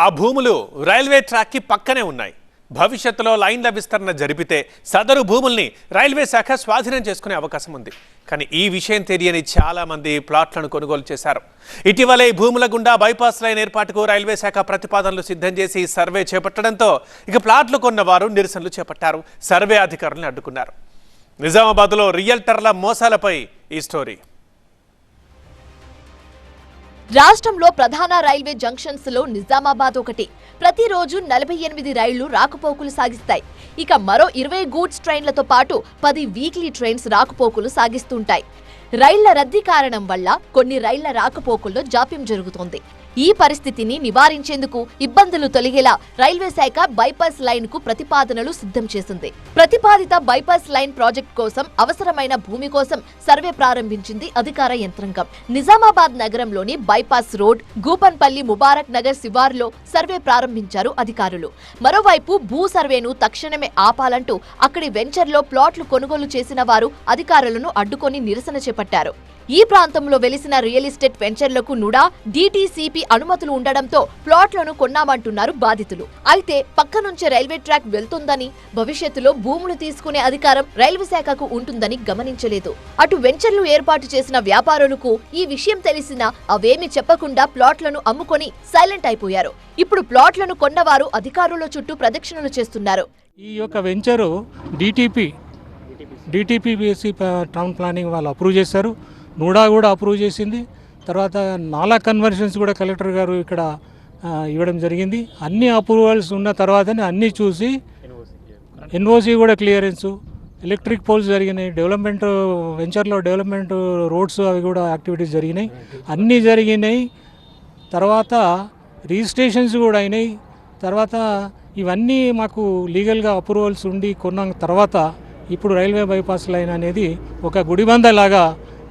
ఆ భూములు railway track కి పక్కనే ఉన్నాయి. భవిష్యత్తులో లైన్ల విస్తరణ జరిపితే సదరు భూముల్ని రైల్వే శాఖ స్వాధీనం చేసుకునే అవకాశం ఉంది. కానీ ఈ విషయం తెలియని చాలా మంది ప్లాట్లను కొనుగోలు చేశారు. ఇటీవలే భూముల గుండా బైపాస్ లైన్ ఏర్పాటుకు రైల్వే శాఖ ప్రతిపాదనలు సిద్ధం చేసి సర్వే చేపట్టడంతో ఇక ప్లాట్లు కొన్నవారు నిరసనలు చేపట్టారు. సర్వే అధికారులను అడ్డుకున్నారు. నిజామాబాద్లో రియల్టర్ల మోసాలపై ఈ స్టోరీ. రాష్ట్రంలో ప్రధాన రైల్వే జంక్షన్స్ లో నిజామాబాద్ ఒకటి. ప్రతిరోజు 48 రైళ్లు రాకపోకలు సాగిస్తాయి. ఇక మరో 20 గూడ్స్ ట్రైన్లతో పాటు 10 వీక్లీ ట్రైన్స్ రాకపోకలు సాగిస్తుంటాయి. రైళ్ల రద్దీ కారణం వల్ల కొన్ని రైళ్ల రాకపోకల్లో జాప్యం జరుగుతోంది. ఈ పరిస్థితిని నివారించేందుకు ఇబ్బందులు తొలగేలా రైల్వే శాఖ బైపాస్ లైన్ కు ప్రతిపాదనలు సిద్ధం చేసింది. ప్రతిపాదిత బైపాస్ లైన్ ప్రాజెక్ట్ కోసం అవసరమైన భూమి కోసం సర్వే ప్రారంభించింది అధికార యంత్రాంగం. నిజామాబాద్ నగరంలోని బైపాస్ రోడ్, గూపన్పల్లి, ముబారక్ నగర్ శివారులో సర్వే ప్రారంభించారు అధికారులు. మరోవైపు భూ సర్వేను తక్షణమే ఆపాలంటూ అక్కడి వెంచర్లో ప్లాట్లు కొనుగోలు చేసిన వారు అధికారులను అడ్డుకొని నిరసన చేపట్టారు. ఈ ప్రాంతంలో వెలిసిన రియల్ ఎస్టేట్ వెంచర్లకు నుడా, DTCP అనుమతులు ఉండడంతో ప్లాట్లను కొన్నామంటున్నారు బాధితులు. అయితే పక్క నుంచి రైల్వే ట్రాక్ వెళ్తుందని, భవిష్యత్తులో భూములు తీసుకునే అధికారం రైల్వే శాఖకు ఉంటుందని గమనించలేదు. అటు వెంచర్లు ఏర్పాటు చేసిన వ్యాపారులకు ఈ విషయం తెలిసినా అవేమీ చెప్పకుండా ప్లాట్లను అమ్ముకొని సైలెంట్ అయిపోయారు. ఇప్పుడు ప్లాట్లను కొన్నవారు అధికారుల చుట్టూ ప్రదక్షిణలు చేస్తున్నారు. ఈ యొక్క వెంచరు DTPBC టౌన్ ప్లానింగ్ వాళ్ళు అప్రూవ్ చేశారు. నూడా కూడా అప్రూవ్ చేసింది. తర్వాత నాలా కన్వర్షన్స్ కూడా కలెక్టర్ గారు ఇక్కడ ఇవ్వడం జరిగింది. అన్ని అప్రూవల్స్ ఉన్న తర్వాతనే అన్నీ చూసి NOC కూడా క్లియరెన్సు, ఎలక్ట్రిక్ పోల్స్ జరిగినాయి, డెవలప్మెంట్ వెంచర్లో డెవలప్మెంట్ రోడ్స్ అవి కూడా యాక్టివిటీస్ జరిగినాయి, అన్నీ జరిగినాయి. తర్వాత రిజిస్ట్రేషన్స్ కూడా అయినాయి. తర్వాత ఇవన్నీ మాకు లీగల్గా అప్రూవల్స్ ఉండి కొన్న తర్వాత ఇప్పుడు రైల్వే బైపాస్ లైన్ అనేది ఒక గుడిబందలాగా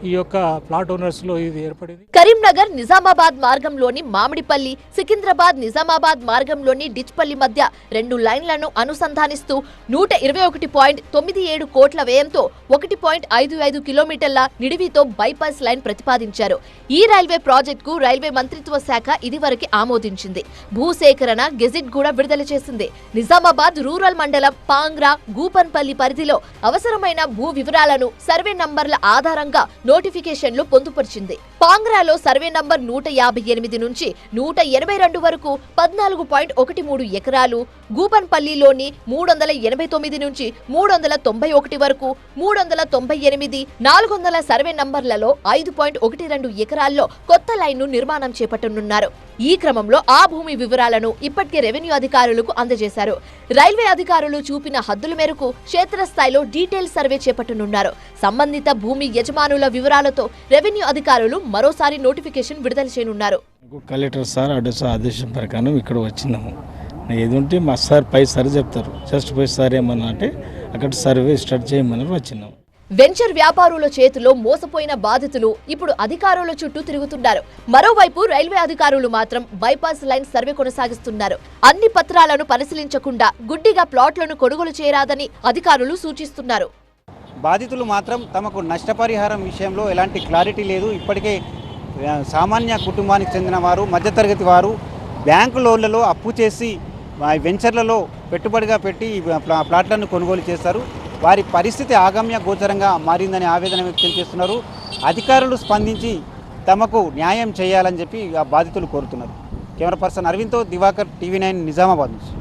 ఈ యొక్క ప్లాట్ ఓనర్స్ లో ఇది ఏర్పడింది. కరీంనగర్ నిజామాబాద్ మార్గంలోని మామిడిపల్లి, సికింద్రాబాద్ నిజామాబాద్ మార్గంలోని డిచ్పల్లి మధ్య 2 లైన్లను అనుసంధానిస్తూ 121.97 కోట్ల వ్యయంతో 1.55 కిలోమీటర్ల నిడివితో బైపాస్ లైన్ ప్రతిపాదించారు. ఈ రైల్వే ప్రాజెక్టుకు రైల్వే మంత్రిత్వ శాఖ ఇదివరకు ఆమోదించింది. భూసేకరణ గెజిట్ కూడా విడుదల చేసింది. నిజామాబాద్ రూరల్ మండలం పాంగ్రా, గూపన్పల్లి పరిధిలో అవసరమైన భూ వివరాలను సర్వే నంబర్ల ఆధారంగా నోటిఫికేషన్లు పొందుపరిచింది. పాంగ్రాలో సర్వే నంబర్ 158 నుంచి 182 వరకు 14.13 ఎకరాలు, గూపన్పల్లిలోని 389 నుంచి 391 వరకు 398, 400 సర్వే నంబర్లలో 5.12 ఎకరాల్లో కొత్త లైన్ను నిర్మాణం చేపట్టనున్నారు. ఈ క్రమంలో ఆ భూమి వివరాలను ఇప్పటికే రెవెన్యూ అధికారులకు అందజేశారు. రైల్వే అధికారులు చూపిన హద్దుల మేరకు క్షేత్రస్థాయిలో డీటెయిల్ సర్వే చేపట్టనున్నారు. సంబంధిత భూమి యజమానుల వివరాలతో రెవెన్యూ అధికారులు మరోసారి నోటిఫికేషన్ విడుదల చేయనున్నారు. కలెక్టర్ సార్ ఆదేశం ప్రకారం ఇక్కడ వచ్చినాము. ఏది ఉంటే మా సార్ పై సార్ చెప్తారు. జస్ట్ పై సార్ ఏమన్నా అంటే అక్కడ సర్వే స్టార్ట్ చేయమని వచ్చినాము. వెంచర్ వ్యాపారుల చేతిలో మోసపోయిన బాధితులు ఇప్పుడు అధికారుల చుట్టూ తిరుగుతున్నారు. మరోవైపు రైల్వే అధికారులు మాత్రం బైపాస్ లైన్ సర్వే కొనసాగిస్తున్నారు. అన్ని పత్రాలను పరిశీలించకుండా గుడ్డిగా ప్లాట్లను కొనుగోలు చేయరాదని అధికారులు సూచిస్తున్నారు. బాధితులు మాత్రం తమకు నష్టపరిహారం విషయంలో ఎలాంటి క్లారిటీ లేదు. ఇప్పటికే సామాన్య కుటుంబానికి చెందిన వారు, మధ్యతరగతి వారు బ్యాంకు లోన్లలో అప్పు చేసి వెంచర్లలో పెట్టుబడిగా పెట్టి ప్లాట్లను కొనుగోలు చేస్తారు. వారి పరిస్థితి ఆగమ్య గోచరంగా మారిందని ఆవేదన వ్యక్తం చేస్తున్నారు. అధికారులు స్పందించి తమకు న్యాయం చేయాలని చెప్పి బాధితులు కోరుతున్నారు. కెమెరా పర్సన్ అరవింద్తో దివాకర్, TV9 నిజామాబాద్ నుంచి.